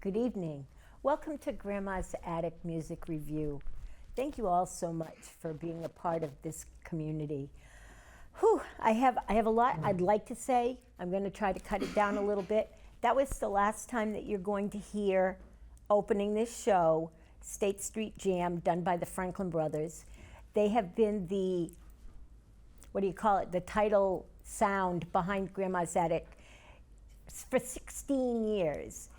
Good evening. Welcome to Grandma's Attic Music Review. Thank you all so much for being a part of this community. Whew, I have a lot I'd like to say. I'm going to try to cut it down a little bit. That was the last time that you're going to hear opening this show, State Street Jam, done by the Franklin Brothers. They have been the, the title sound behind Grandma's Attic for 16 years.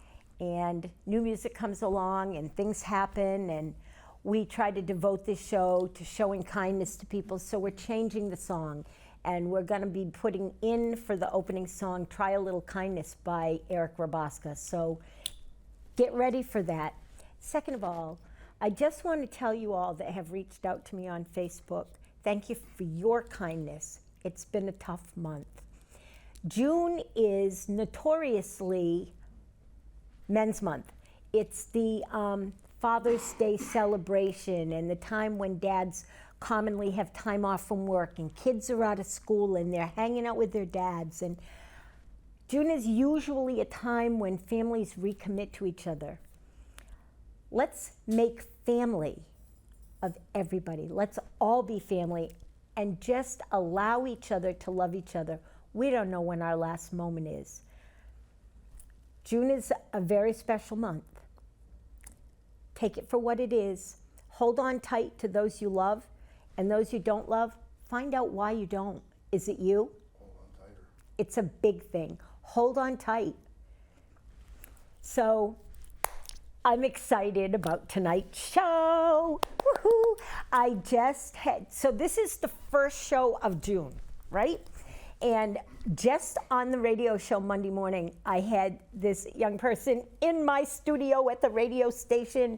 And new music comes along and things happen, and we try to devote this show to showing kindness to people, so we're changing the song. And we're going to be putting in for the opening song, Try a Little Kindness by Eric Raboska. So get ready for that. Second of all, I just want to tell you all that have reached out to me on Facebook, thank you for your kindness. It's been a tough month. June is notoriously Men's Month. It's the Father's Day celebration and the time when dads commonly have time off from work and kids are out of school and they're hanging out with their dads. And June is usually a time when families recommit to each other. Let's make family of everybody. Let's all be family and just allow each other to love each other. We don't know when our last moment is. June is a very special month. Take it for what it is. Hold on tight to those you love, and those you don't love, find out why you don't. Is it you? Hold on tighter. It's a big thing. Hold on tight. So I'm excited about tonight's show. Woohoo! So this is the first show of June, right? And just on the radio show Monday morning, I had this young person in my studio at the radio station,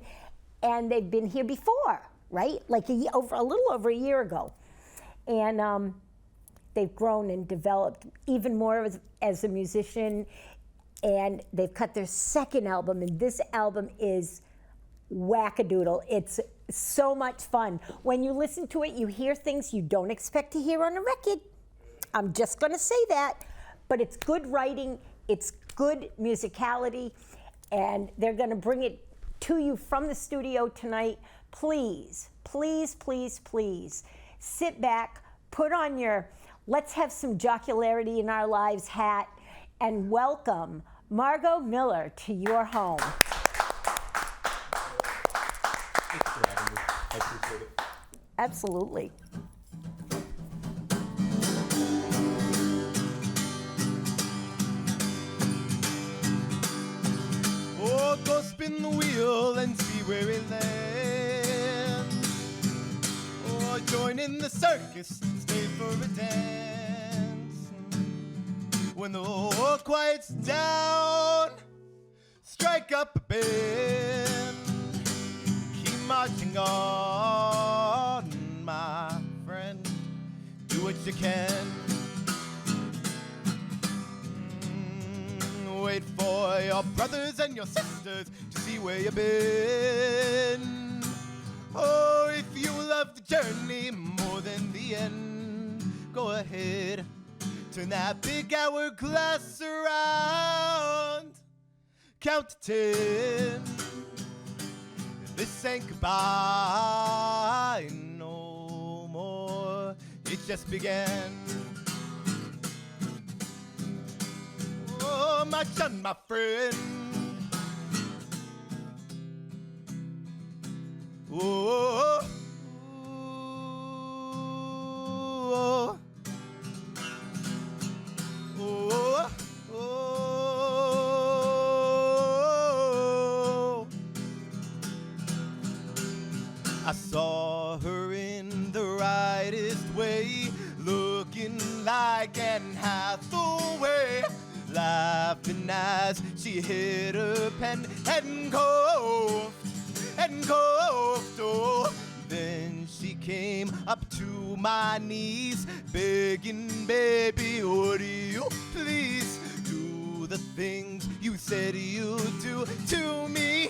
and they've been here before, right? Like a little over a year ago. And they've grown and developed even more as a musician, and they've cut their second album, and this album is wackadoodle. It's so much fun. When you listen to it, you hear things you don't expect to hear on a record. I'm just going to say that, but it's good writing, it's good musicality, and they're going to bring it to you from the studio tonight. Please, please, please, please, sit back, put on your Let's Have Some Jocularity in Our Lives hat, and welcome Margot Miller to your home. Thanks for having me. I appreciate it. Absolutely. Oh, go spin the wheel and see where it lands. Oh, join in the circus, stay for a dance. When the war quiets down, strike up a band. Keep marching on, my friend. Do what you can. Wait for your brothers and your sisters to see where you've been. Oh, if you love the journey more than the end, go ahead, turn that big hourglass around. Count to 10. This ain't goodbye no more. It just began. Oh, my son, my friend. I saw her in the rightest way, looking like Anne Hathaway, laughing as she hit her pen and coughed, oh. Then she came up to my knees, begging, baby, would you please do the things you said you'd do to me,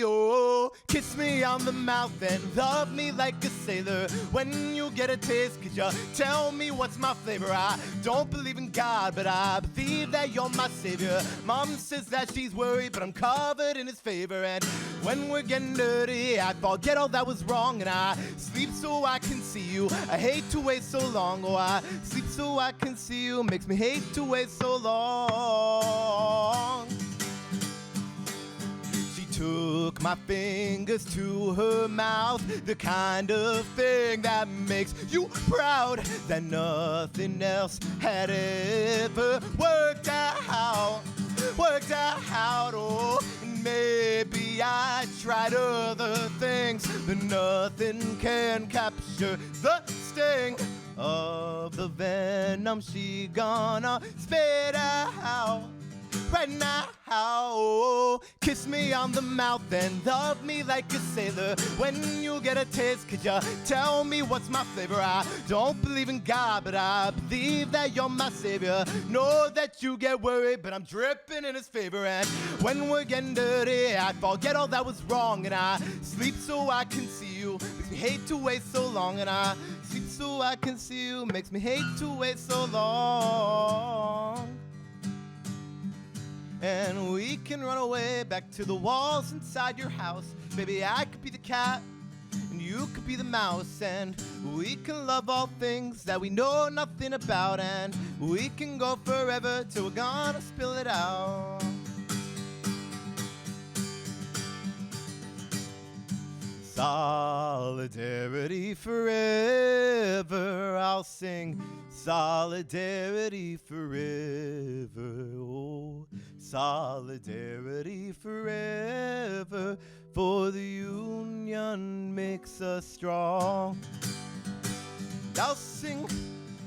oh. Kiss me on the mouth and love me like a sailor. When you get a taste, could you tell me what's my flavor? I don't believe in God, but I believe that you're my savior. Mom says that she's worried, but I'm covered in his favor. And when we're getting dirty, I forget all that was wrong, and I sleep so I can see you. I hate to wait so long. Oh, I sleep so I can see you. Makes me hate to wait so long. Took my fingers to her mouth, the kind of thing that makes you proud, that nothing else had ever worked out, oh. Maybe I tried other things, but nothing can capture the sting of the venom she gonna spit out right now. Oh, kiss me on the mouth and love me like a sailor. When you get a taste, could you tell me what's my flavor? I don't believe in God, but I believe that you're my savior. Know that you get worried, but I'm dripping in his favor. And when we're getting dirty, I forget all that was wrong, and I sleep so I can see you. Makes me hate to wait so long, and I sleep so I can see you. Makes me hate to wait so long. And we can run away back to the walls inside your house. Baby, I could be the cat, and you could be the mouse. And we can love all things that we know nothing about. And we can go forever till we're gonna spill it out. Solidarity forever, I'll sing solidarity forever, oh, solidarity forever, for the union makes us strong. I'll sing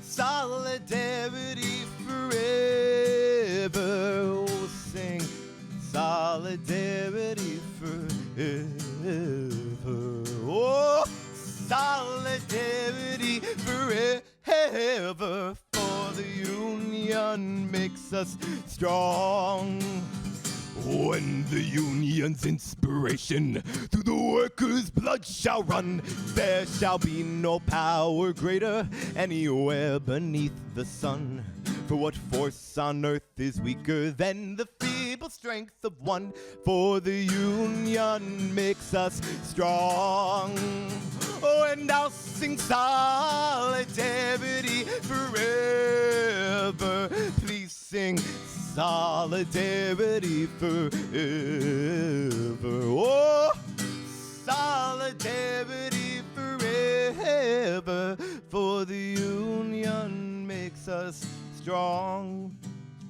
solidarity forever, oh, sing solidarity forever, oh, solidarity forever, for the union makes us strong. When the union's inspiration through the workers' blood shall run, there shall be no power greater anywhere beneath the sun. For what force on earth is weaker than the feeble strength of one? For the union makes us strong. Oh, and I'll sing solidarity forever. Please sing solidarity forever. Oh, solidarity forever, for the union makes us strong.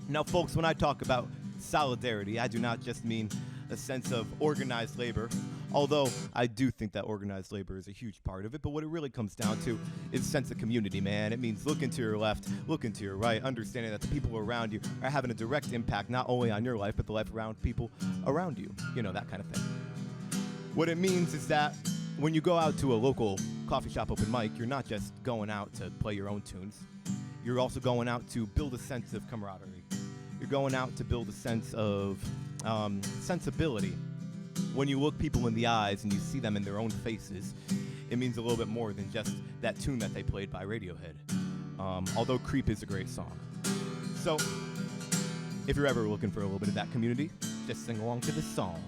Now, folks, when I talk about solidarity, I do not just mean a sense of organized labor, although I do think that organized labor is a huge part of it. But what it really comes down to is a sense of community, man. It means looking to your left, looking to your right, understanding that the people around you are having a direct impact not only on your life, but the life around people around you. You know, that kind of thing. What it means is that when you go out to a local coffee shop open mic, you're not just going out to play your own tunes. You're also going out to build a sense of camaraderie. You're going out to build a sense of sensibility. When you look people in the eyes and you see them in their own faces, it means a little bit more than just that tune that they played by Radiohead. Although Creep is a great song. So, if you're ever looking for a little bit of that community, just sing along to this song.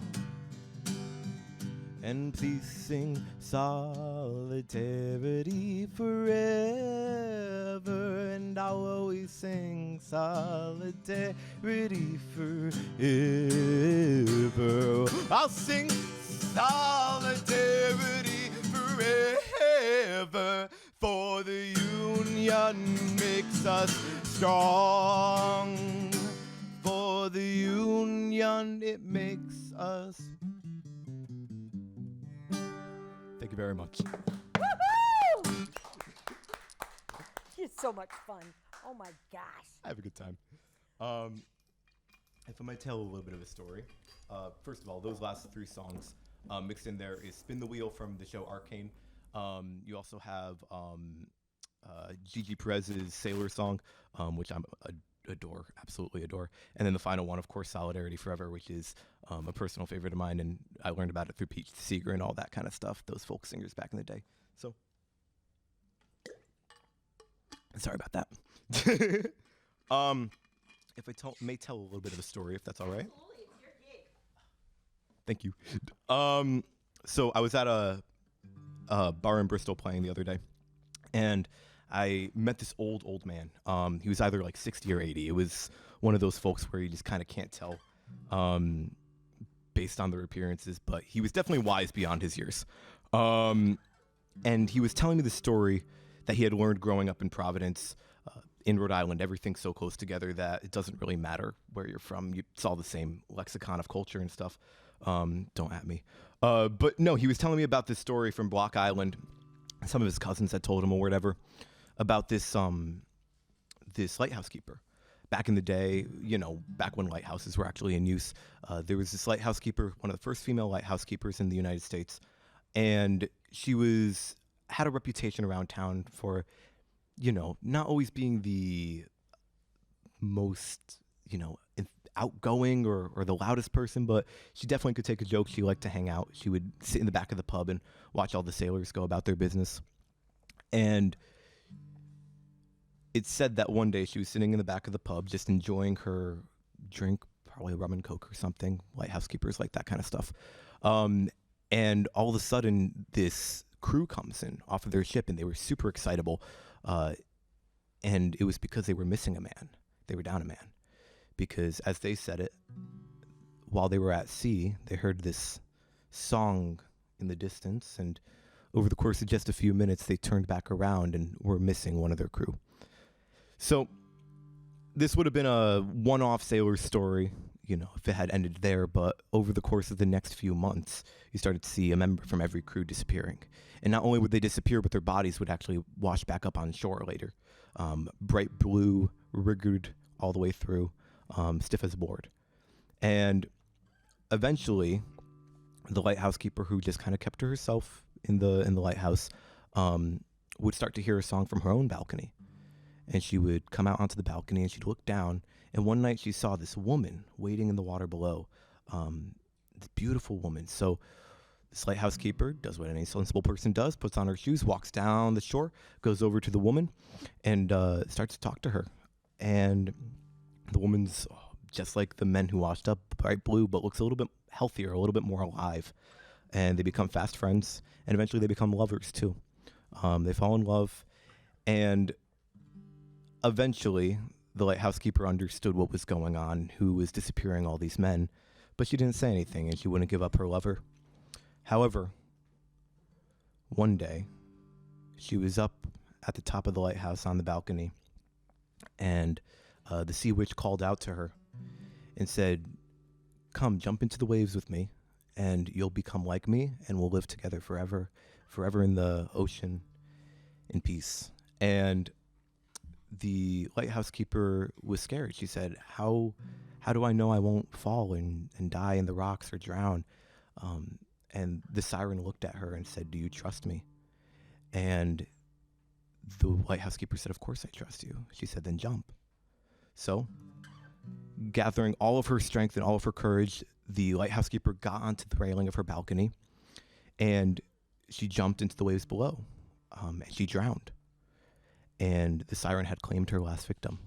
And please sing solidarity forever, and I'll always sing solidarity forever. I'll sing solidarity forever, for the union makes us strong. For the union, it makes us you very much. Woohoo! You're so much fun. Oh my gosh. I have a good time. If I might tell a little bit of a story. First of all, those last three songs mixed in there is Spin the Wheel from the show Arcane. You also have Gigi Perez's Sailor song, which I absolutely adore. And then the final one, of course, Solidarity Forever, which is a personal favorite of mine, and I learned about it through Pete Seeger and all that kind of stuff, those folk singers back in the day. So, sorry about that. If I may tell a little bit of a story, if that's all right. Absolutely, it's your gig. Thank you. So I was at a bar in Bristol playing the other day, and I met this old man. He was either like 60 or 80. It was one of those folks where you just kind of can't tell based on their appearances, but he was definitely wise beyond his years. And he was telling me the story that he had learned growing up in Providence, in Rhode Island. Everything's so close together that it doesn't really matter where you're from. It's all the same lexicon of culture and stuff. Don't at me. But no, he was telling me about this story from Block Island. Some of his cousins had told him or whatever about this lighthouse keeper. Back in the day, back when lighthouses were actually in use, there was this lighthouse keeper, one of the first female lighthouse keepers in the United States, and she had a reputation around town for, not always being the most, outgoing or the loudest person, but she definitely could take a joke. She liked to hang out. She would sit in the back of the pub and watch all the sailors go about their business. And it's said that one day she was sitting in the back of the pub just enjoying her drink, probably rum and coke or something. Lighthouse keepers like that kind of stuff. And all of a sudden, this crew comes in off of their ship, and they were super excitable. And it was because they were missing a man. They were down a man. Because as they said it, while they were at sea, they heard this song in the distance, and over the course of just a few minutes, they turned back around and were missing one of their crew. So this would have been a one-off sailor story, if it had ended there, but over the course of the next few months, you started to see a member from every crew disappearing. And not only would they disappear, but their bodies would actually wash back up on shore later. Bright blue, rigged all the way through, stiff as a board. And eventually, the lighthouse keeper, who just kind of kept to herself in the lighthouse, would start to hear a song from her own balcony. And she would come out onto the balcony and she'd look down. And one night she saw this woman waiting in the water below, this beautiful woman. So this lighthouse keeper does what any sensible person does, puts on her shoes, walks down the shore, goes over to the woman, and starts to talk to her. And the woman's just like the men who washed up, bright blue, but looks a little bit healthier, a little bit more alive. And they become fast friends, and eventually they become lovers too. They fall in love, and eventually the lighthouse keeper understood what was going on, who was disappearing all these men, but she didn't say anything, and she wouldn't give up her lover. However, one day, she was up at the top of the lighthouse on the balcony, and the sea witch called out to her and said, "Come, jump into the waves with me, and you'll become like me, and we'll live together forever in the ocean in peace." And the lighthouse keeper was scared. She said, how do I know I won't fall and die in the rocks or drown? And the siren looked at her and said, "Do you trust me?" And the lighthouse keeper said, "Of course I trust you." She said, "Then jump." So, gathering all of her strength and all of her courage, the lighthouse keeper got onto the railing of her balcony, and she jumped into the waves below, and she drowned. And the siren had claimed her last victim.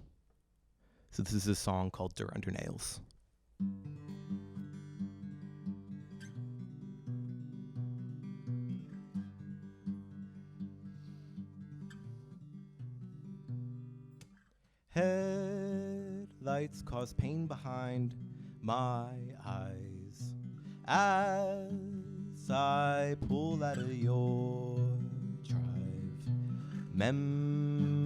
So this is a song called "Dirt Under Nails." Headlights cause pain behind my eyes as I pull out of your drive. Memories,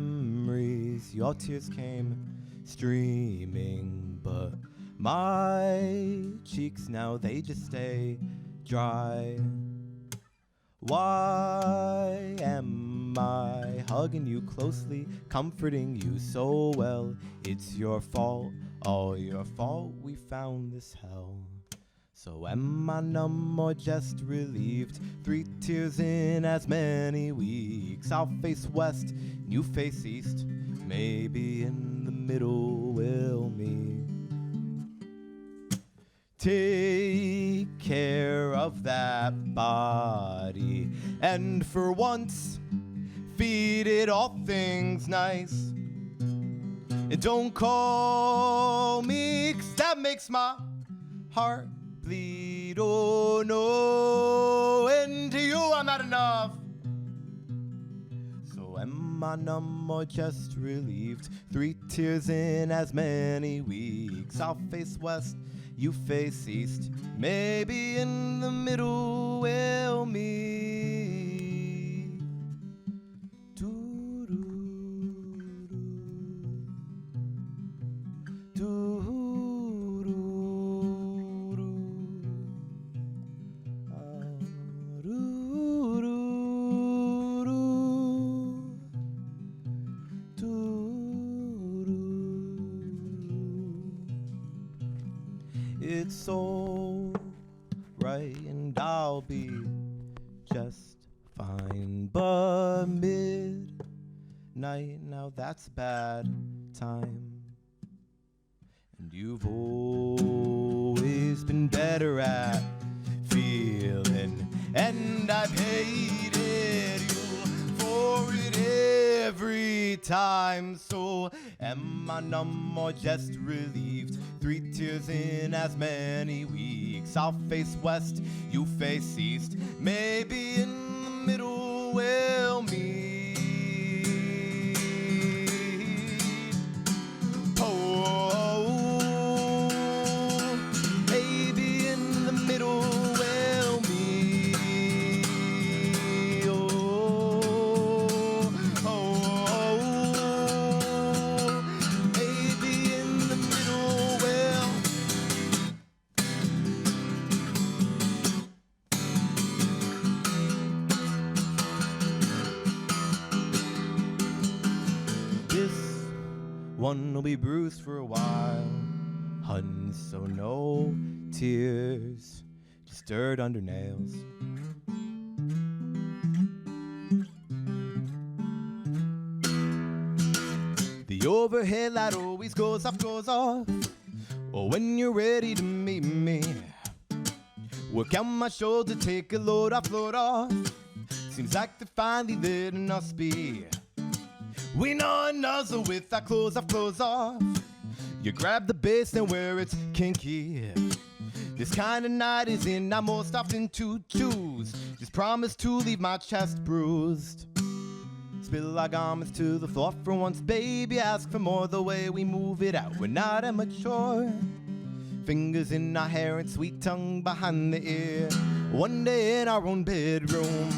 your tears came streaming, but my cheeks now, they just stay dry. Why am I hugging you closely, comforting you so well? It's your fault, all your fault, we found this hell. So am I numb or just relieved? 3 tears in as many weeks. I'll face west, you face east. Maybe in the middle we'll meet. Take care of that body, and for once, feed it all things nice. And don't call me, 'cause that makes my heart bleed. Oh no, and to you I'm not enough. So am I numb or just relieved? 3 tears in as many weeks. I'll face west, you face east. Maybe in the middle we'll meet. Doo-doo-doo. Doo-doo-doo. It's all right and I'll be just fine, but midnight, now that's a bad time. And you've always been better at feeling, and I've hated you for it every time. So am I numb or just relieved? 3 tears in as many weeks. I'll face west, you face east. Maybe in the middle we'll meet. Oh, maybe in the middle we'll meet. Maybe in the middle we'll. This one will be bruised for a while, hun, so no tears, just dirt under nails. The overhead light always goes off, oh, when you're ready to meet me. Work out my shoulder, take a load off. Seems like they're finally letting us be. We know a nuzzle with our clothes off. You grab the bass and where it's kinky. This kind of night is in, I most often to choose. Just promise to leave my chest bruised. Spill our garments to the floor for once, baby. Ask for more the way we move it out. We're not immature. Fingers in our hair and sweet tongue behind the ear. One day in our own bedroom.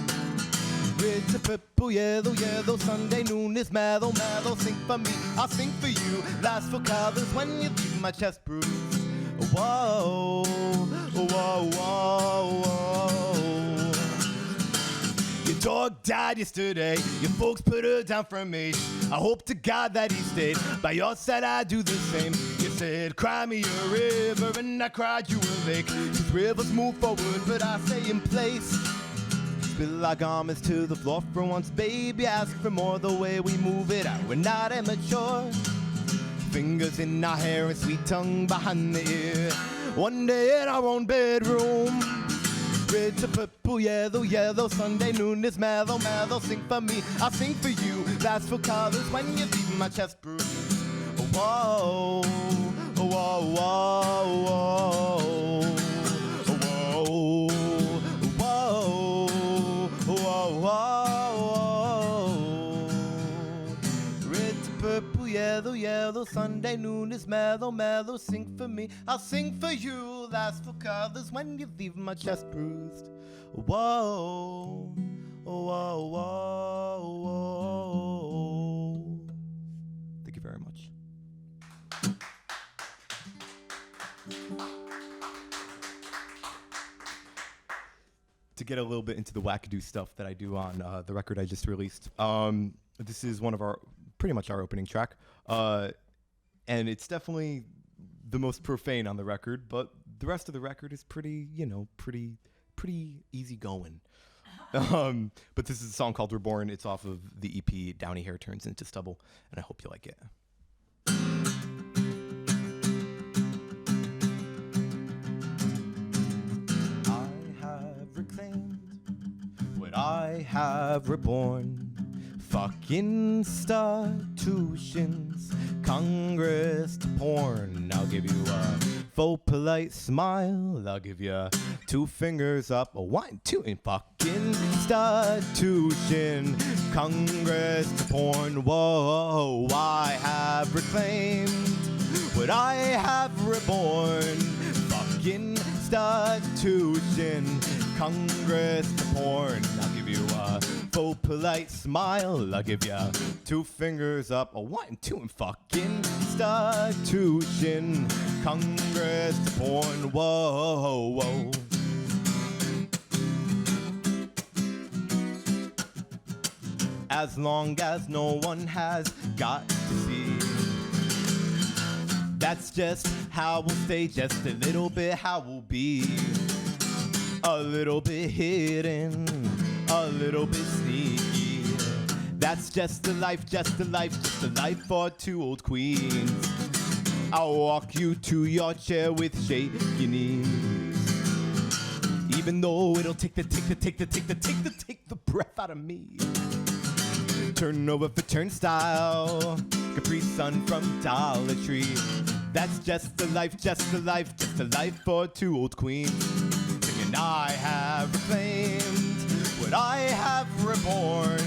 Red to purple, yellow, Sunday noon is mellow. Sing for me, I'll sing for you. Last for colors when you leave my chest bruised. Whoa, whoa, whoa, whoa. Your dog died yesterday, your folks put her down for me. I hope to God that he stayed by your side, I do the same. You said, cry me a river, and I cried you a lake. 'Cause rivers move forward, but I stay in place. Spill our garments to the floor for once, baby. Ask for more the way we move it out. We're not immature. Fingers in our hair and sweet tongue behind the ear. One day in our own bedroom. Red to purple, yellow, Sunday noon is mellow. Sing for me, I'll sing for you. Last for colors when you leave my chest bruised. Whoa, whoa, whoa, whoa, whoa, whoa, whoa. Red to purple, yellow, Sunday noon is mellow. Sing for me, I'll sing for you. Last for colors when you leave my chest bruised. Whoa, whoa, whoa, whoa. Thank you very much. To to get a little bit into the wackadoo stuff that I do on the record I just released. This is one of pretty much our opening track. And it's definitely the most profane on the record, but the rest of the record is pretty easy going. But this is a song called Reborn. It's off of the EP Downy Hair Turns Into Stubble, and I hope you like it. I have reclaimed what I have reborn. Fucking institutions, Congress to porn. I'll give you a faux polite smile. I'll give you 2 fingers up, a 1, 2, and fucking institution, Congress to porn. Whoa, I have reclaimed what I have reborn. Fucking institution, Congress to porn. I'll give you a faux polite smile. I'll give you 2 fingers up, a 1, 2, and fucking institution, Congress to porn. Whoa, whoa. As long as no one has got to see, that's just how we'll stay, just a little bit how we'll be. A little bit hidden, a little bit sneaky. That's just the life, just the life, just the life for 2 old queens. I'll walk you to your chair with shaky knees. Even though it'll take the breath out of me. Turn over for turnstile, Capri Sun from Dollar Tree. That's just the life, just the life, just the life for 2 old queens. Singing, I have reclaimed what I have reborn.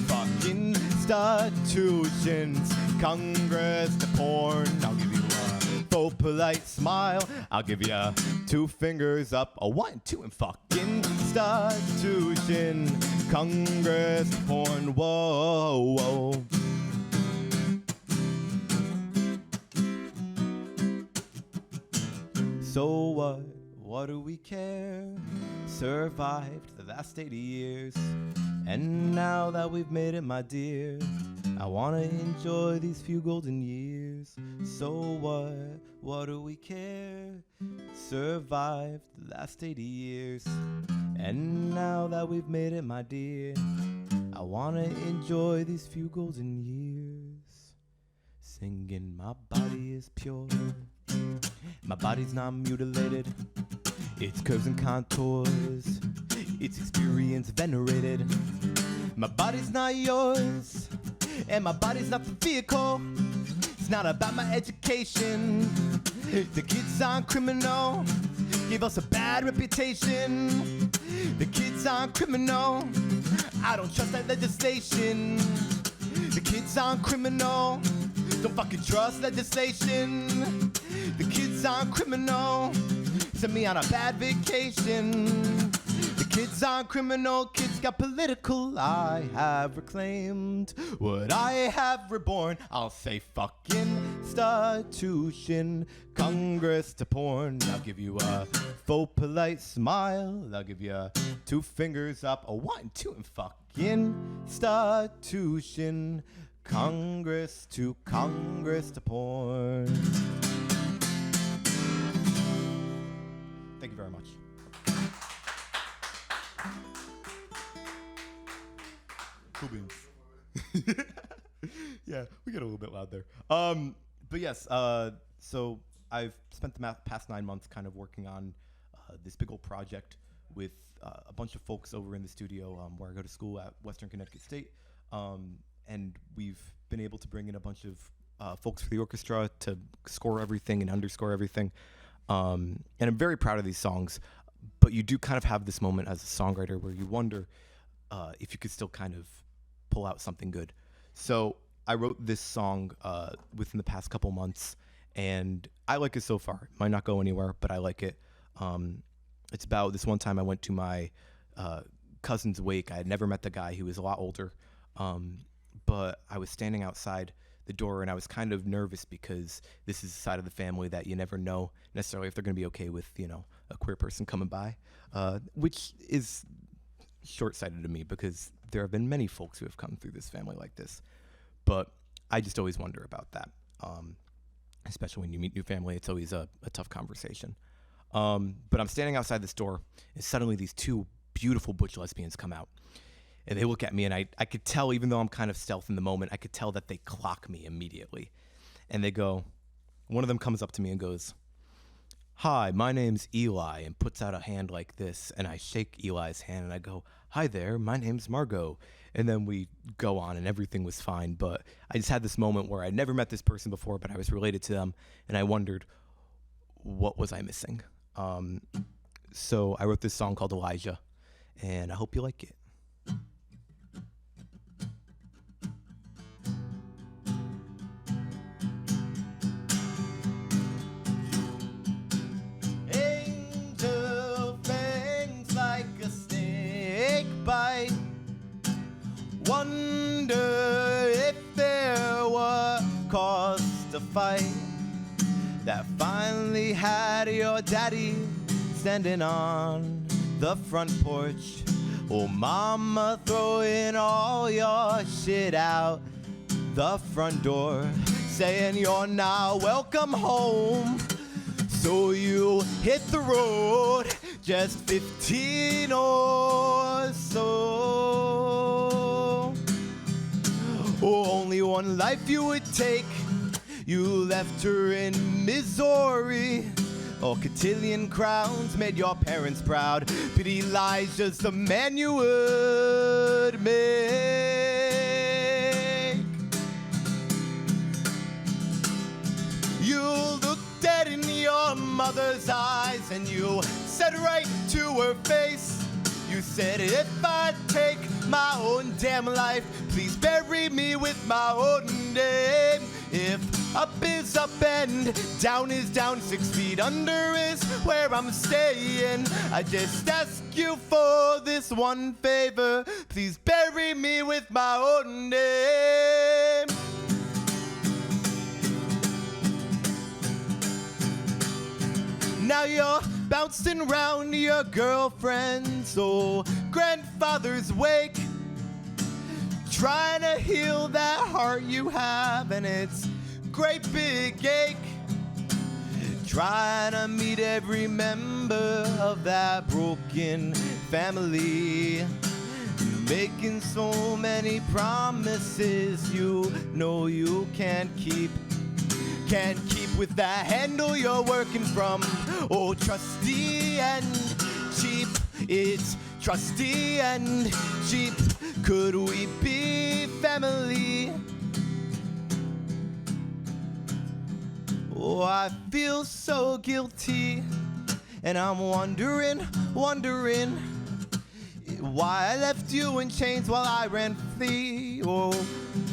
Fucking institutions, Congress to porn. I'll give you a faux polite smile. I'll give you 2 fingers up, a 1, 2, and fucking institution, Congress to porn. Whoa, whoa. So what? What do we care? Survived the last 80 years. And now that we've made it, my dear, I wanna enjoy these few golden years. So what? What do we care? Survived the last 80 years. And now that we've made it, my dear, I wanna enjoy these few golden years. Singing, my body is pure. My body's not mutilated. Its curves and contours, its experience venerated. My body's not yours, and my body's not the vehicle. It's not about my education. The kids on Criminal gave us a bad reputation. The kids on Criminal, I don't trust that legislation. The kids on Criminal, don't fucking trust legislation. The kids on Criminal sent me on a bad vacation. The kids on Criminal, kids got political. I have reclaimed what I have reborn. I'll say fucking institution, Congress to porn. I'll give you a faux polite smile. I'll give you 2 fingers up, a 1, 2, and fucking institution, Congress to porn. Thank you very much. Cool beans. Yeah, we get a little bit loud there. But yes, so I've spent the past 9 months kind of working on this big old project with a bunch of folks over in the studio where I go to school at Western Connecticut State. And we've been able to bring in a bunch of folks for the orchestra to score everything and underscore everything. And I'm very proud of these songs, but you do kind of have this moment as a songwriter where you wonder if you could still kind of pull out something good. So I wrote this song within the past couple months, and I like it so far. It might not go anywhere, but I like it. It's about this one time I went to my cousin's wake. I had never met the guy. He was a lot older, but I was standing outside the door, and I was kind of nervous because this is a side of the family that you never know necessarily if they're going to be okay with, you know, a queer person coming by, which is short-sighted of me because there have been many folks who have come through this family like this. But I just always wonder about that. Especially when you meet new family, it's always a tough conversation. But I'm standing outside this door, and suddenly these two beautiful butch lesbians come out. And they look at me, and I could tell, even though I'm kind of stealth in the moment, I could tell that they clock me immediately. And they go, one of them comes up to me and goes, "Hi, my name's Eli," and puts out a hand like this. And I shake Eli's hand, and I go, "Hi there, my name's Margot." And then we go on, and everything was fine. But I just had this moment where I'd never met this person before, but I was related to them, and I wondered, what was I missing? So I wrote this song called Elijah, and I hope you like it. Angel fangs like a snake bite. Wonder if there were cause to fight that finally had your daddy standing on the front porch. Oh, mama, throwing all your shit out the front door, saying you're now welcome home. So you hit the road, just 15 or so. Oh, only one life you would take. You left her in Missouri. Oh, cotillion crowns made your parents proud, but Elijah's the man you would make. You looked dead in your mother's eyes, and you said right to her face, you said, "If I take my own damn life, please bury me with my own name." If up is up and down is down, 6 feet under is where I'm staying, I just ask you for this one favor, please bury me with my own name. Now you're bouncing round your girlfriend's old grandfather's wake, trying to heal that heart you have, and it's great big ache. Trying to meet every member of that broken family, making so many promises you know you can't keep. Can't keep with that handle you're working from. Oh, trusty and cheap, it's trusty and cheap. Could we be family? Oh, I feel so guilty, and I'm wondering why I left you in chains while I ran free. Oh,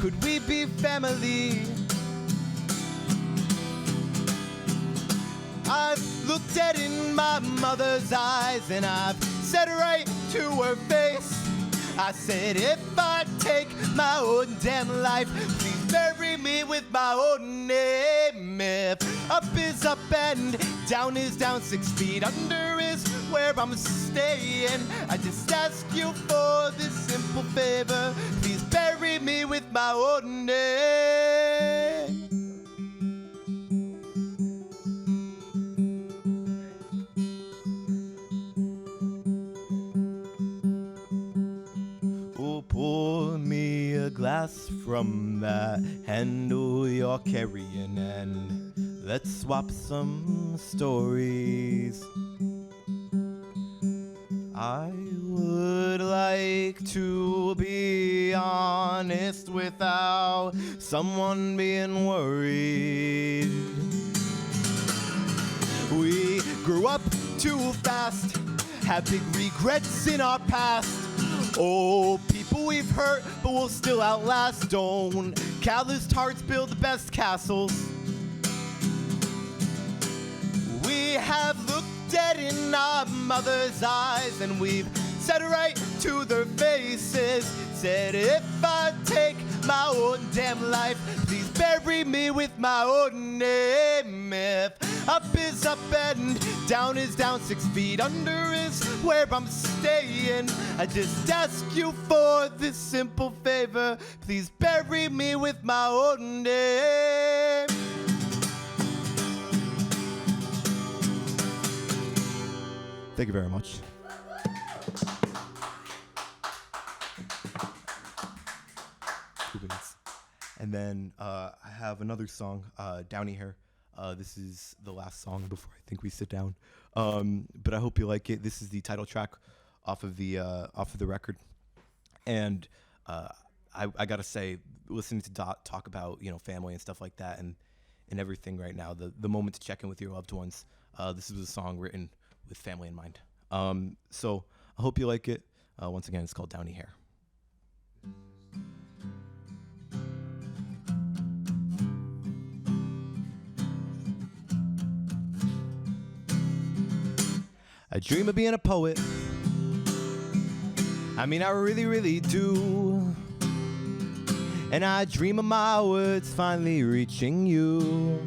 could we be family? I've looked dead in my mother's eyes, and I've said right to her face, I said, if I take my own damn life, please bury me with my own name. If up is up and down is down, 6 feet under is where I'm staying, I just ask you for this simple favor, please bury me with my own name. Pour me a glass from that handle you're carrying, and let's swap some stories. I would like to be honest without someone being worried. We grew up too fast, have big regrets in our past. Oh, people we've hurt, but we'll still outlast. Don't calloused hearts build the best castles. We have looked dead in our mother's eyes, and we've said right to their faces, said if I take my own damn life. Please bury me with my own name. If up is up and down is down, 6 feet under is where I'm staying. I just ask you for this simple favor. Please bury me with my own name. Thank you very much. 2 minutes. And then I have another song, Downy Hair. This is the last song before I think we sit down. But I hope you like it. This is the title track off of the record. And I gotta say, listening to Dot talk about family and stuff like that and everything right now, the moment to check in with your loved ones. This is a song written with family in mind. So I hope you like it. Once again, it's called Downy Hair. I dream of being a poet. I mean, I really, really do. And I dream of my words finally reaching you.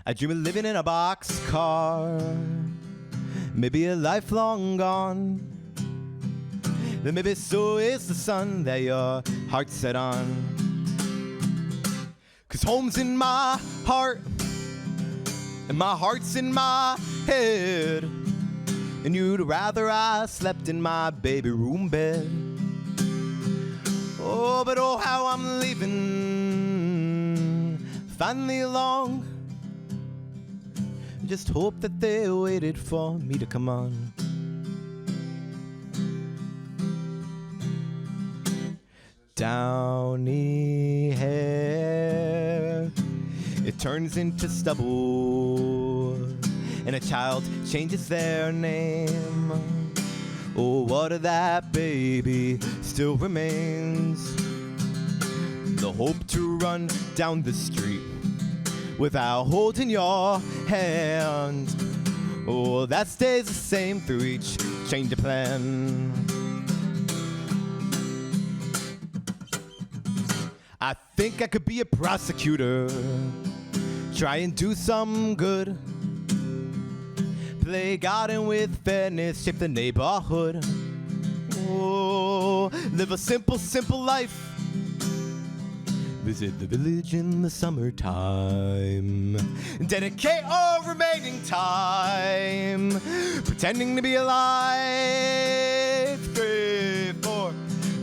I dream of living in a boxcar, maybe a life long gone. Then maybe so is the sun that your heart's set on. 'Cause home's in my heart, and my heart's in my head. And you'd rather I slept in my baby room bed. Oh, but oh, how I'm leaving finally along. Just hope that they waited for me to come on. Downy hair, it turns into stubble, and a child changes their name. Oh, what of that baby still remains? The hope to run down the street without holding your hand. Oh, that stays the same through each change of plan. I think I could be a prosecutor, try and do some good, play garden with fairness, shape the neighborhood. Oh, live a simple, simple life. Visit the village in the summertime. Dedicate all remaining time pretending to be alive. 3, 4,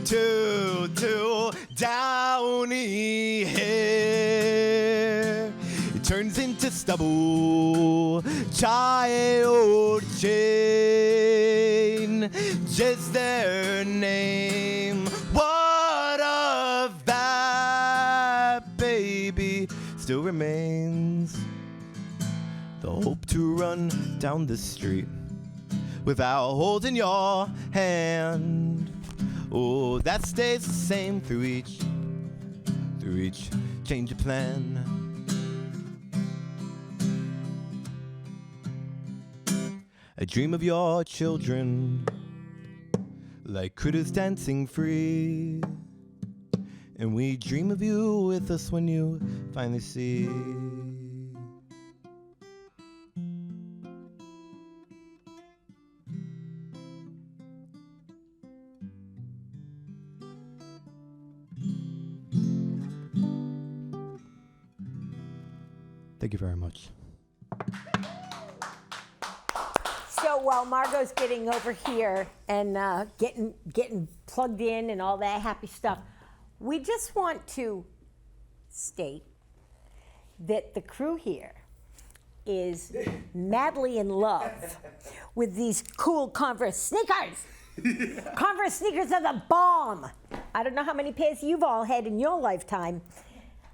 2, 2. Downy hair, it turns into stubble. Child chain, just their name. What of that baby still remains? The hope to run down the street without holding your hand. Oh, that stays the same through each change of plan. I dream of your children like critters dancing free, and we dream of you with us when you finally see. Thank you very much. So while Margot's getting over here and getting plugged in and all that happy stuff, we just want to state that the crew here is madly in love with these cool Converse sneakers. Converse sneakers are the bomb. I don't know how many pairs you've all had in your lifetime,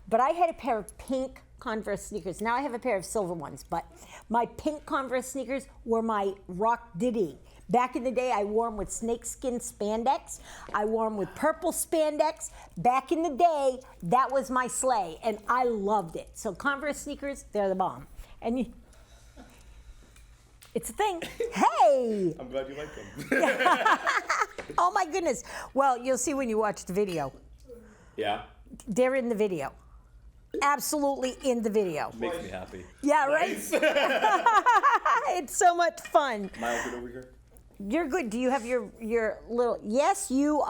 but I had a pair of pink Converse sneakers. Now I have a pair of silver ones, but my pink Converse sneakers were my rock ditty. Back in the day, I wore them with snakeskin spandex. I wore them with purple spandex. Back in the day, that was my sleigh, and I loved it. So Converse sneakers, they're the bomb. And it's a thing. Hey! I'm glad you like them. Oh my goodness. Well, you'll see when you watch the video. Yeah. They're in the video. Absolutely in the video. Makes me happy. Yeah, right? It's so much fun. Miles, good over here. You're good. Do you have your little? Yes, you.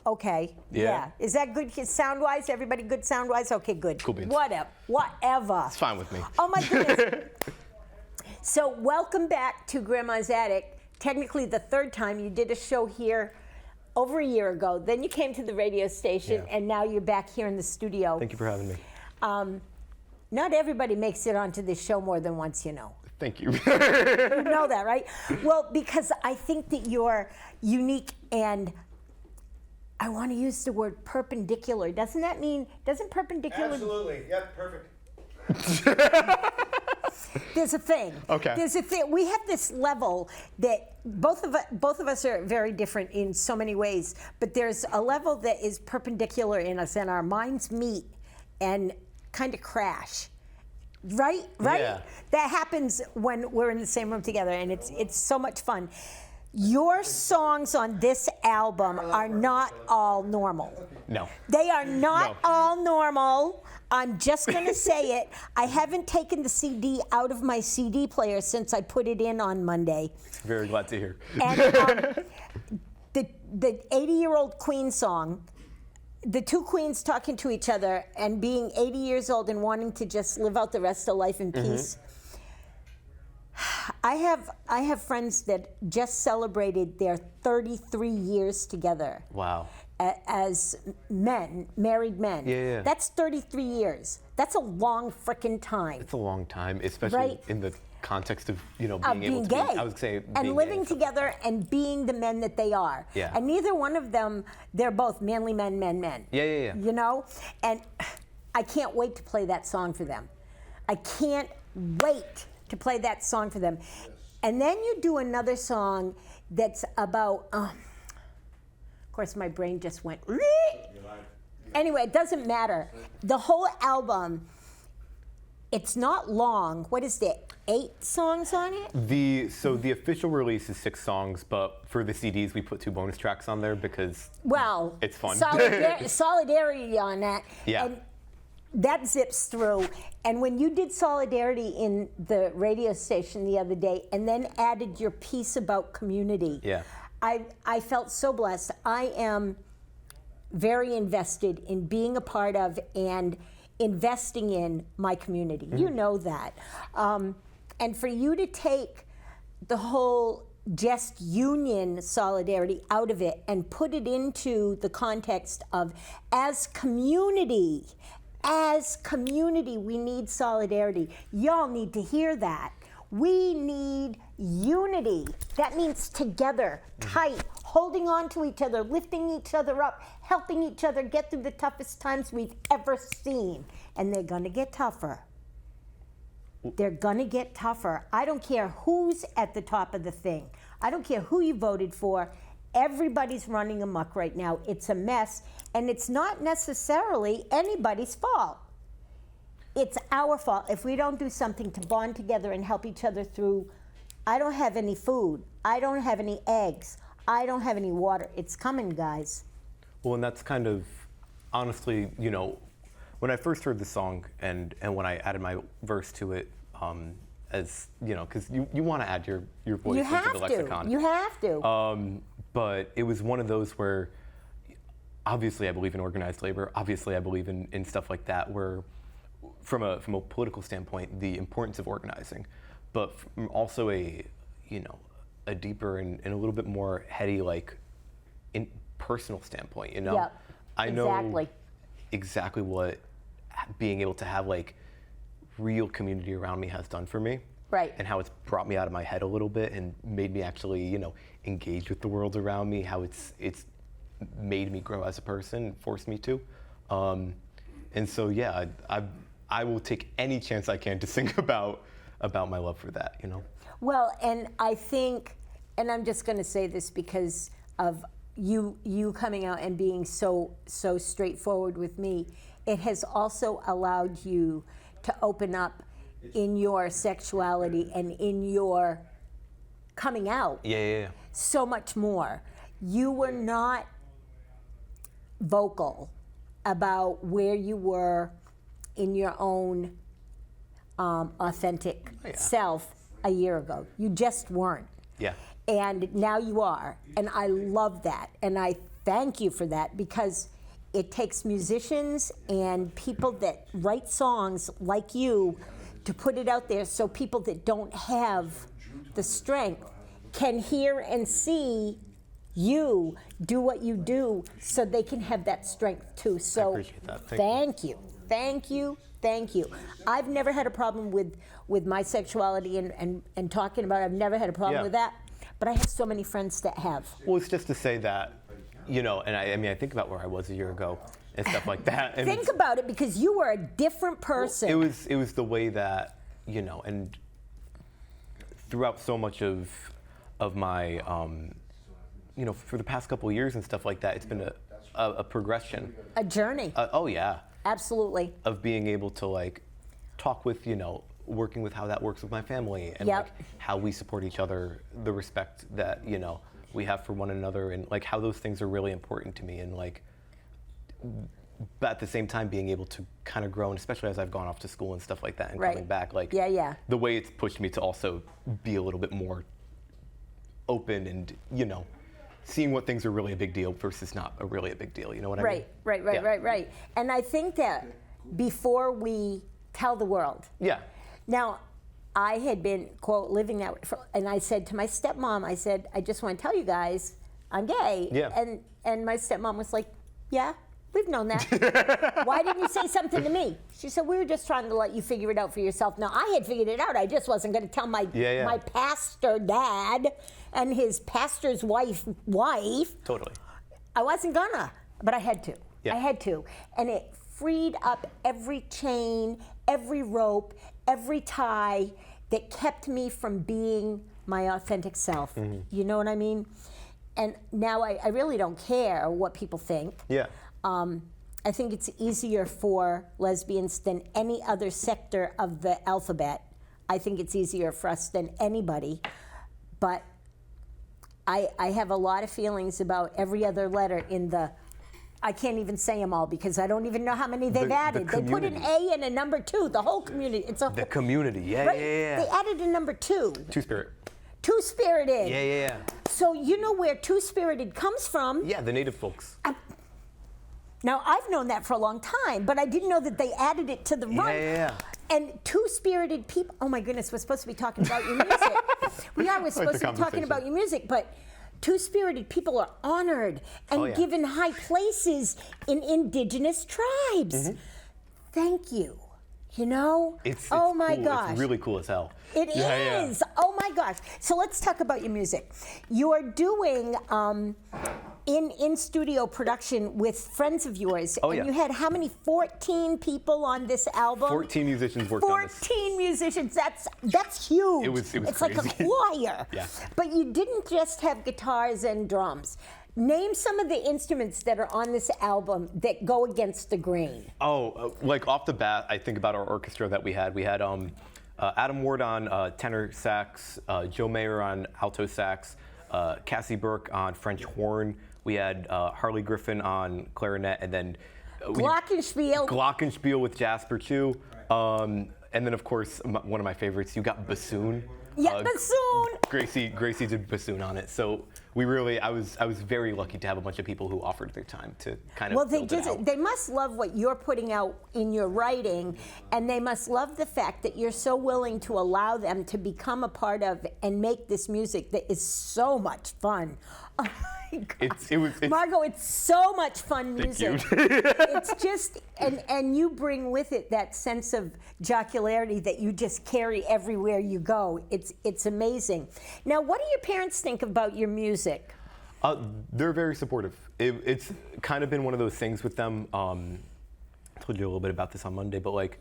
Okay. Yeah. Is that good sound wise? Everybody good sound wise? Okay, good. Cool beans. Whatever. It's fine with me. Oh my goodness. So welcome back to Grandma's Attic. Technically the third time. You did a show here over a year ago. Then you came to the radio station, Yeah. and now you're back here in the studio. Thank you for having me. Not everybody makes it onto this show more than once, you know. Thank you. You know that, right? Well, because I think that you're unique, and I want to use the word perpendicular. Doesn't perpendicular? Absolutely. Yep, perfect. There's a thing. Okay. There's a thing. We have this level that both of us are very different in so many ways, but there's a level that is perpendicular in us, and our minds meet and kind of crash. Right? Yeah. That happens when we're in the same room together, and it's so much fun. Your songs on this album are not all normal. No. They are not No. all normal. I'm just going to say it. I haven't taken the CD out of my CD player since I put it in on Monday. Very glad to hear. And the 80-year-old Queen song, the two queens talking to each other and being 80 years old and wanting to just live out the rest of life in peace. I have friends that just celebrated their 33 years together. Wow. As men, married men. Yeah. That's 33 years. That's a long frickin' time. It's a long time, especially Right. in the context of, being Of able being to gay. be, I would say, and being living gay. together and being the men that they are. Yeah. And neither one of them, they're both manly men. Yeah. You know? And I can't wait to play that song for them. I can't wait to play that song for them. And then you do another song that's about, of course my brain just went, anyway, it doesn't matter. The whole album, it's not long. What is there, 8 songs on it? So the official release is 6 songs, but for the CDs we put 2 bonus tracks on there because Well, it's fun. Solidarity on that. Yeah. And that zips through. And when you did Solidarity in the radio station the other day and then added your piece about community, Yeah. I felt so blessed. I am very invested in being a part of and investing in my community. You know that. And for you to take the whole just union solidarity out of it and put it into the context of as community, we need solidarity. Y'all need to hear that. We need unity. That means together, tight, holding on to each other, lifting each other up, helping each other get through the toughest times we've ever seen. And they're gonna get tougher. They're gonna get tougher. I don't care who's at the top of the thing. I don't care who you voted for. Everybody's running amok right now. It's a mess, and it's not necessarily anybody's fault. It's our fault if we don't do something to bond together and help each other through. I don't have any food. I don't have any eggs. I don't have any water. It's coming, guys. Well, and that's kind of, honestly, when I first heard the song and when I added my verse to it, as, because you want to add your voice You into have the lexicon. to. You have to. But it was one of those where, obviously I believe in organized labor, obviously I believe in stuff like that, where from a political standpoint, the importance of organizing, but from also a deeper and a little bit more heady, like, in personal standpoint, Yep, I know exactly. exactly what being able to have, like, real community around me has done for me. Right. And how it's brought me out of my head a little bit and made me actually, engage with the world around me, how it's made me grow as a person, forced me to. And so, yeah, I will take any chance I can to sing about my love for that, Well, and I think, and I'm just going to say this because of you coming out and being so straightforward with me, it has also allowed you to open up in your sexuality and in your coming out. Yeah. So much more. You were not vocal about where you were in your own authentic self a year ago. You just weren't. Yeah. And now you are. And I love that. And I thank you for that, because it takes musicians and people that write songs like you to put it out there so people that don't have the strength can hear and see you do what you do, so they can have that strength too. So appreciate that. Thank you. Thank you. Thank you. I've never had a problem with my sexuality and talking about it. I've never had a problem with that. But I have so many friends that have. Well, it's just to say that, you know, and I mean, I think about where I was a year ago and stuff like that. And Think about it, because you were a different person. it was the way that, you know, and throughout so much of my, you know, for the past couple of years and stuff like that, it's been a progression. A journey. Oh yeah. Absolutely. Of being able to like talk with, you know, working with how that works with my family and Yep. like how we support each other, the respect that, you know, we have for one another, and like how those things are really important to me, and like, but at the same time being able to kind of grow, and especially as I've gone off to school and stuff like that and coming back, like the way it's pushed me to also be a little bit more open and, you know, seeing what things are really a big deal versus not really a big deal, you know what I mean? Right. And I think that before we tell the world. Yeah. Now, I had been, quote, living that way, and I said to my stepmom, I said, I just want to tell you guys, I'm gay. Yeah. And my stepmom was like, yeah, we've known that. Why didn't you say something to me? She said, we were just trying to let you figure it out for yourself. Now, I had figured it out. I just wasn't going to tell my my pastor dad and his pastor's wife. Totally. I wasn't gonna, but I had to. Yeah. I had to. And it freed up every chain, every rope, every tie that kept me from being my authentic self. Mm-hmm. You know what I mean? And now I really don't care what people think. Yeah. I think it's easier for lesbians than any other sector of the alphabet. I think it's easier for us than anybody. But I have a lot of feelings about every other letter in the, I can't even say them all because I don't even know how many they've added. They put an A and a number 2, the whole community. It's a The community, yeah. They added a number 2. Two-spirit. Two-spirited. Yeah. So you know where two-spirited comes from. Yeah, the native folks. Now, I've known that for a long time, but I didn't know that they added it to the run. Yeah. And two-spirited people, oh my goodness, we're supposed to be talking about your music. We're supposed to be talking about your music, but two-spirited people are honored and given high places in indigenous tribes. Mm-hmm. Thank you. You know? It's oh my cool. gosh. It's really cool as hell. It is. Oh my gosh. So let's talk about your music. You are doing in studio production with friends of yours. And you had how many? 14 people on this album? 14 musicians worked on this. 14 musicians. That's huge. It was it's crazy. like a choir. Yeah. But you didn't just have guitars and drums. Name some of the instruments that are on this album that go against the grain. Like off the bat, I think about our orchestra that we had. We had Adam Ward on tenor sax, Joe Mayer on alto sax, Cassie Burke on French horn. We had Harley Griffin on clarinet, and then Glockenspiel with Jasper too. And then of course one of my favorites, you got bassoon. Yeah, bassoon. Gracie did bassoon on it, so I was very lucky to have a bunch of people who offered their time to kind of build it out. They must love what you're putting out in your writing, and they must love the fact that you're so willing to allow them to become a part of and make this music that is so much fun. Oh my God. Margot, it's so much fun music. It's just, and you bring with it that sense of jocularity that you just carry everywhere you go. It's amazing. Now, what do your parents think about your music? They're very supportive. It's kind of been one of those things with them. I told you a little bit about this on Monday, but like,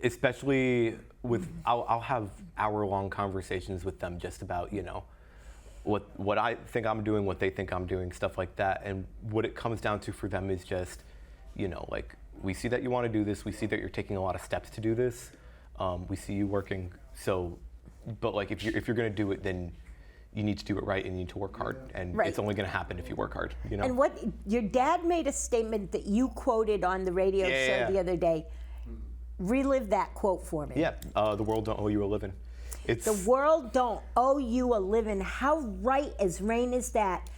especially with, I'll have hour-long conversations with them just about, you know, what I think I'm doing, what they think I'm doing, stuff like that. And what it comes down to for them is just, you know, like, we see that you want to do this. We see that you're taking a lot of steps to do this. We see you working. So, but like, if you're going to do it, then you need to do it right and you need to work hard, and Right. it's only going to happen if you work hard. You know. And what your dad made a statement that you quoted on the radio show the other day. Relive that quote for me. Yeah, the world don't owe you a living. It's The world don't owe you a living. How right as rain is that?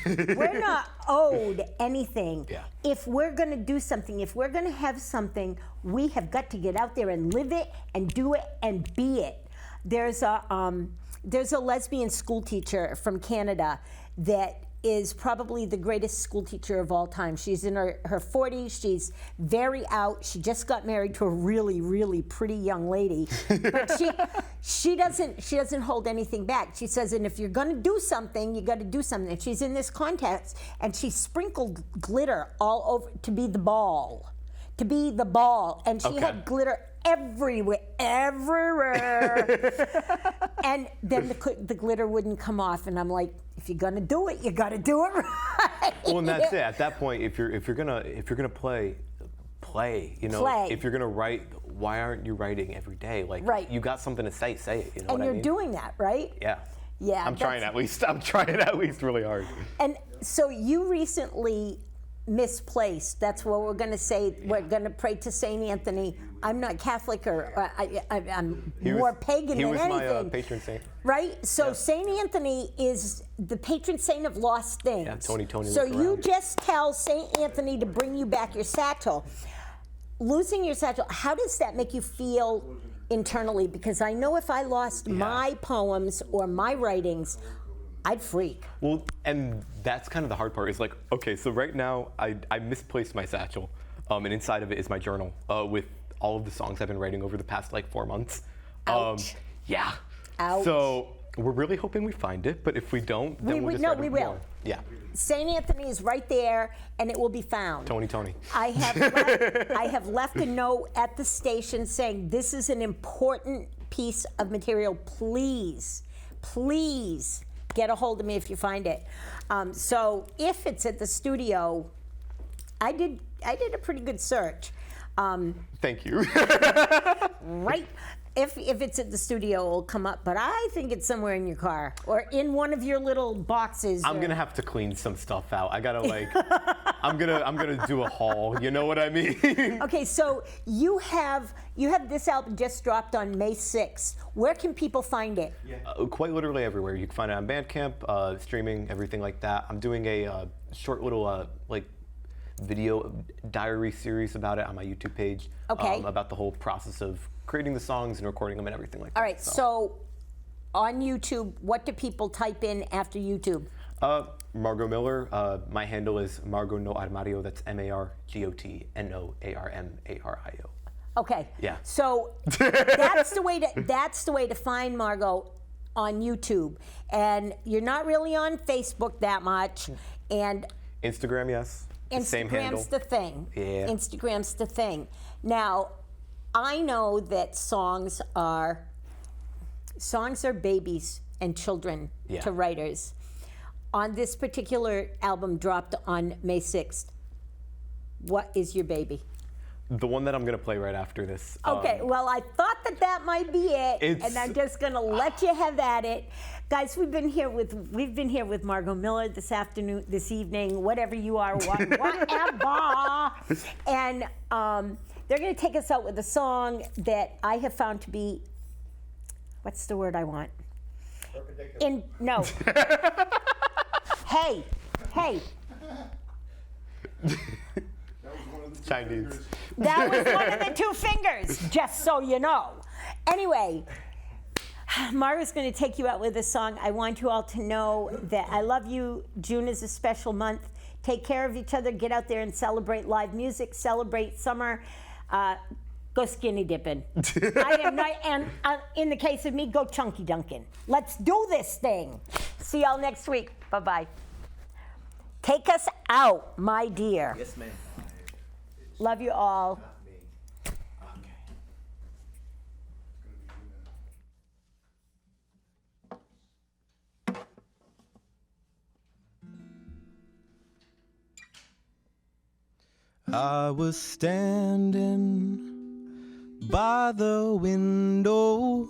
We're not owed anything. Yeah. If we're going to do something, if we're going to have something, we have got to get out there and live it and do it and be it. There's a lesbian school teacher from Canada that is probably the greatest school teacher of all time. She's in her 40s. She's very out. She just got married to a really, really pretty young lady. But she doesn't hold anything back. She says, and if you're going to do something, you got to do something. And she's in this contest, and she sprinkled glitter all over to be the ball. And she had glitter everywhere. And then the glitter wouldn't come off, and I'm like, if you're gonna do it, you gotta do it right. well, and that's it. At that point, if you're gonna play. You know, Play. if you're gonna write, why aren't you writing every day? Like, Right. you got something to say it. You know And what I you're mean? doing that, right? Yeah. Yeah. I'm trying at least really hard. And so you recently misplaced. That's what we're going to say. We're going to pray to Saint Anthony. I'm not Catholic, or I'm more pagan he than was anything. my patron saint. Right? So Saint Anthony is the patron saint of lost things. Yeah, Tony, So look you around. just tell Saint Anthony to bring you back your satchel. Losing your satchel, how does that make you feel internally? Because I know if I lost my poems or my writings, I'd freak. Well, and that's kind of the hard part. Is like, okay, so right now I misplaced my satchel, and inside of it is my journal with all of the songs I've been writing over the past like 4 months. Ouch. Yeah. Ouch. So we're really hoping we find it, but if we don't, then we'll just write we it will. more. Yeah. Saint Anthony is right there, and it will be found. Tony. I have left a note at the station saying this is an important piece of material. Please get a hold of me if you find it. So if it's at the studio, I did a pretty good search. Thank you. Right. If it's at the studio, it'll come up. But I think it's somewhere in your car or in one of your little boxes. I'm gonna have to clean some stuff out. I gotta like, I'm gonna do a haul. You know what I mean? Okay, so you have this album just dropped on May 6th. Where can people find it? Quite literally everywhere. You can find it on Bandcamp, streaming, everything like that. I'm doing a short little like video diary series about it on my YouTube page. Okay. About the whole process of creating the songs and recording them and everything like that. All right, so on YouTube, what do people type in after YouTube? Margot Miller. My handle is Margot No Armario. That's MarGotNoArmario. Okay. Yeah. So that's the way to find Margot on YouTube. And you're not really on Facebook that much. And Instagram, yes. Same handle. Instagram's the thing. Yeah. Instagram's the thing. Now, I know that songs are babies and children to writers. On this particular album dropped on May 6th, what is your baby? The one that I'm gonna play right after this. Okay, well, I thought that might be it, and I'm just gonna let you have at it, guys. We've been here with Margot Miller this evening, whatever you are, whatever, and they're gonna take us out with a song that I have found to be, what's the word I want? No. Hey. Chinese. That was one of the two fingers, just so you know. Anyway, Margaret's going to take you out with a song. I want you all to know that I love you. June is a special month. Take care of each other. Get out there and celebrate live music. Celebrate summer. Go skinny dipping. I am not, and in the case of me, go chunky dunking. Let's do this thing. See y'all next week. Bye-bye. Take us out, my dear. Yes, ma'am. Love you all. I was standing by the window.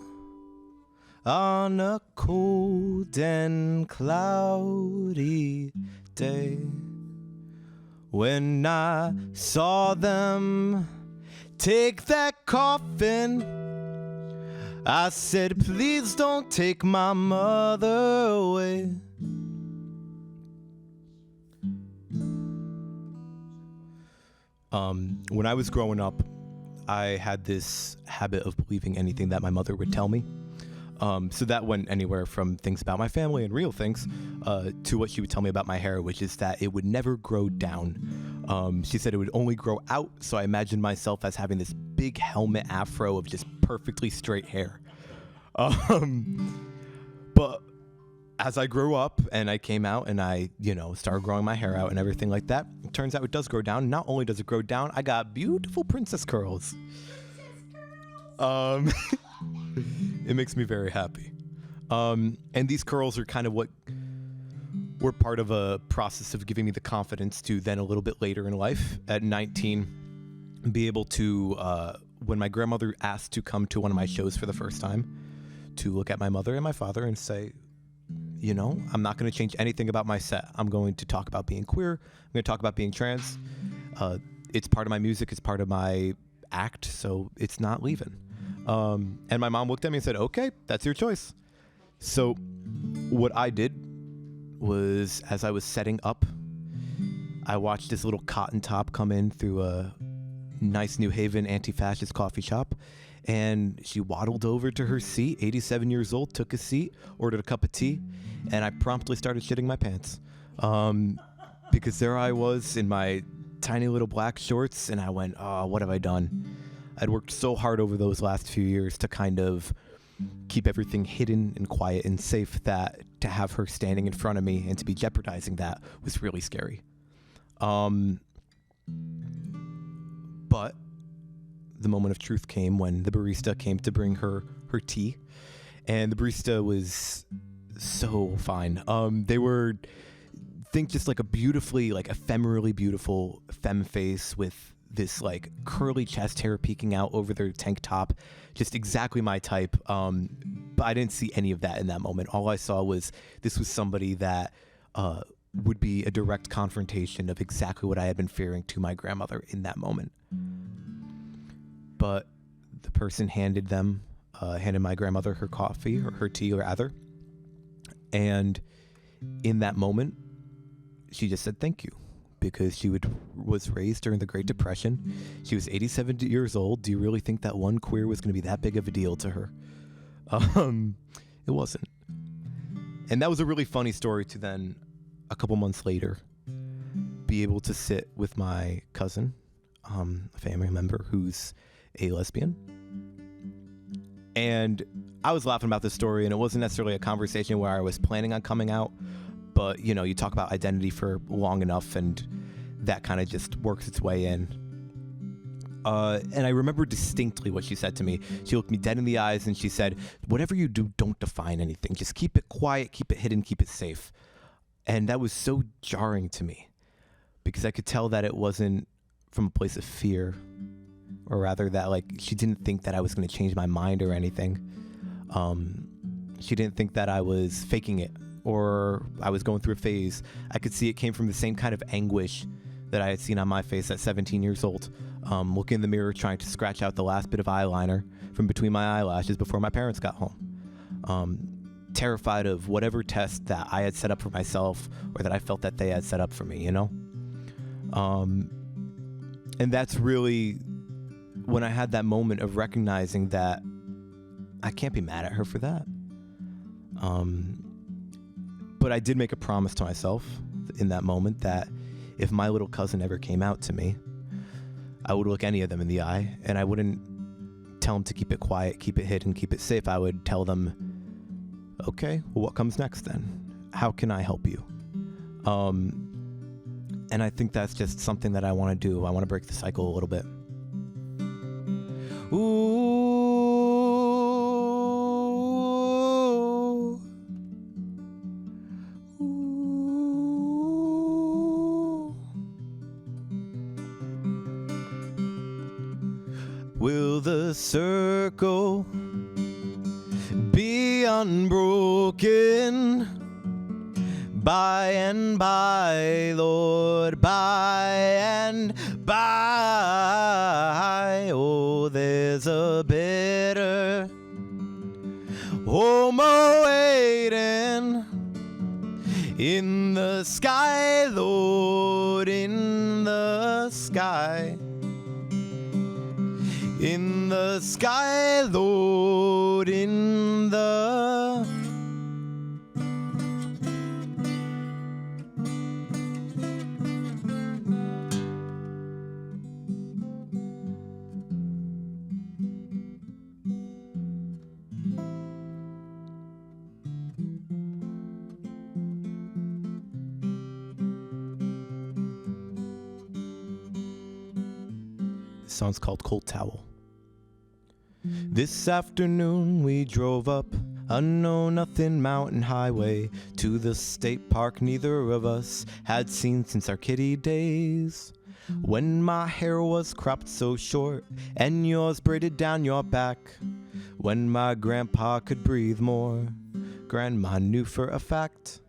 on a cold and cloudy day. When I saw them take that coffin, I said, please don't take my mother away. When I was growing up, I had this habit of believing anything that my mother would tell me. So that went anywhere from things about my family and real things to what she would tell me about my hair, which is that it would never grow down. She said it would only grow out, so I imagined myself as having this big helmet afro of just perfectly straight hair. But as I grew up and I came out and I, started growing my hair out and everything like that, it turns out it does grow down. Not only does it grow down, I got beautiful princess curls. It makes me very happy. And these curls are kind of what were part of a process of giving me the confidence to then a little bit later in life, at 19, be able to, when my grandmother asked to come to one of my shows for the first time, to look at my mother and my father and say, I'm not going to change anything about my set. I'm going to talk about being queer. I'm going to talk about being trans. It's part of my music. It's part of my act. So it's not leaving. And my mom looked at me and said, okay, that's your choice. So what I did was, as I was setting up, I watched this little cotton top come in through a nice New Haven anti-fascist coffee shop. And she waddled over to her seat, 87 years old, took a seat, ordered a cup of tea, and I promptly started shitting my pants. Because there I was in my tiny little black shorts, and I went, oh, what have I done? I'd worked so hard over those last few years to kind of keep everything hidden and quiet and safe, that to have her standing in front of me and to be jeopardizing that was really scary. But the moment of truth came when the barista came to bring her tea, and the barista was so fine. They were, think just like a beautifully, like ephemerally beautiful femme face with this like curly chest hair peeking out over their tank top, just exactly my type. But I didn't see any of that in that moment. All I saw was this was somebody that would be a direct confrontation of exactly what I had been fearing to my grandmother in that moment. But the person handed my grandmother her coffee, or her tea, or rather. And in that moment, she just said thank you, because she was raised during the Great Depression. She was 87 years old. Do you really think that one queer was going to be that big of a deal to her? It wasn't. And that was a really funny story to then, a couple months later, be able to sit with my cousin, a family member who's a lesbian. And I was laughing about this story, and it wasn't necessarily a conversation where I was planning on coming out, but you talk about identity for long enough and that kind of just works its way in. And I remember distinctly what she said to me. She looked me dead in the eyes and she said, whatever you do, don't define anything. Just keep it quiet, keep it hidden, keep it safe. And that was so jarring to me, because I could tell that it wasn't from a place of fear, or rather that like she didn't think that I was going to change my mind or anything. She didn't think that I was faking it or I was going through a phase. I could see it came from the same kind of anguish that I had seen on my face at 17 years old, looking in the mirror trying to scratch out the last bit of eyeliner from between my eyelashes before my parents got home. Terrified of whatever test that I had set up for myself or that I felt that they had set up for me, And that's really when I had that moment of recognizing that I can't be mad at her for that. But I did make a promise to myself in that moment that if my little cousin ever came out to me, I would look any of them in the eye, and I wouldn't tell them to keep it quiet, keep it hidden, keep it safe. I would tell them, okay, well, what comes next then? How can I help you? And I think that's just something that I want to do. I want to break the cycle a little bit. Ooh. Will the circle be be unbroken. By and by, Lord, by and by. Oh, there's a bitter home awaiting in the sky, Lord, in the sky. In the sky, Lord, in the... This song's called Cold Towel. This afternoon we drove up a know-nothing mountain highway to the state park neither of us had seen since our kiddie days. When my hair was cropped so short and yours braided down your back. When my grandpa could breathe more, grandma knew for a fact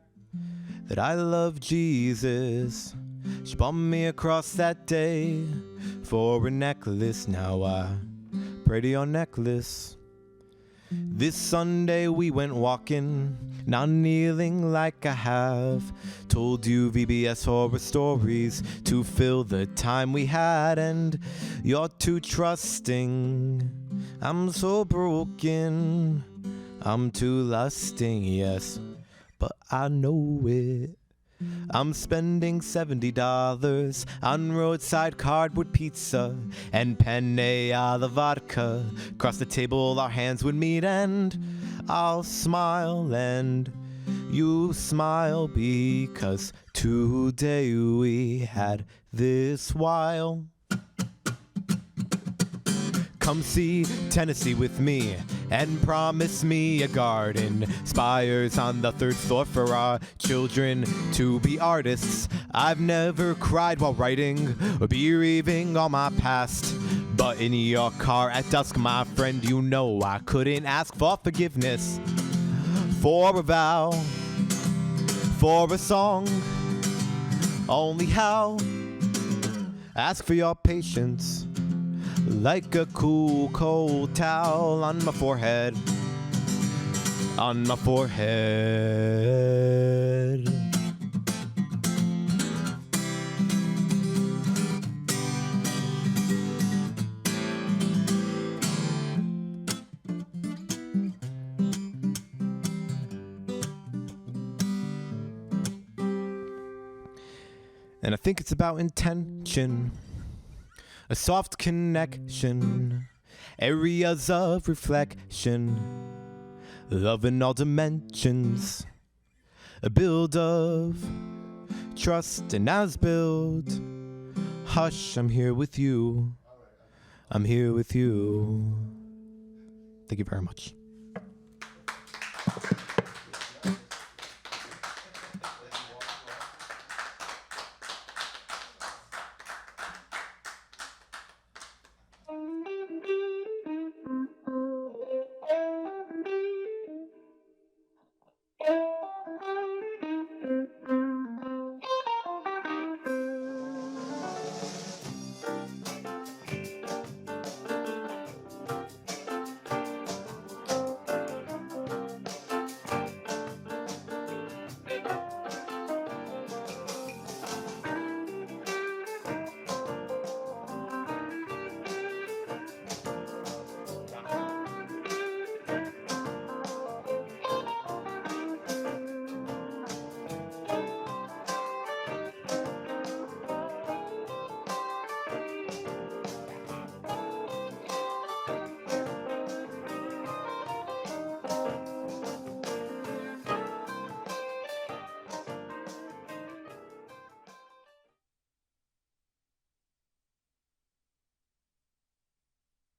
that I love Jesus. She bumped me across that day for a necklace. Now I pray to your necklace. This Sunday we went walking, now kneeling like I have told you VBS horror stories to fill the time we had, and you're too trusting. I'm so broken, I'm too lusting, yes, but I know it. I'm spending $70 on roadside cardboard pizza and penne alla vodka. Across the table our hands would meet and I'll smile and you smile because today we had this while. Come see Tennessee with me and promise me a garden. Spires on the 3rd floor for our children to be artists. I've never cried while writing or bereaving all my past. But in your car at dusk, my friend, you know I couldn't ask for forgiveness. For a vow, for a song, only how? Ask for your patience. Like a cool cold towel on my forehead, on my forehead. And I think it's about intention. A soft connection, areas of reflection, love in all dimensions, a build of trust and as build. Hush, I'm here with you. I'm here with you. Thank you very much.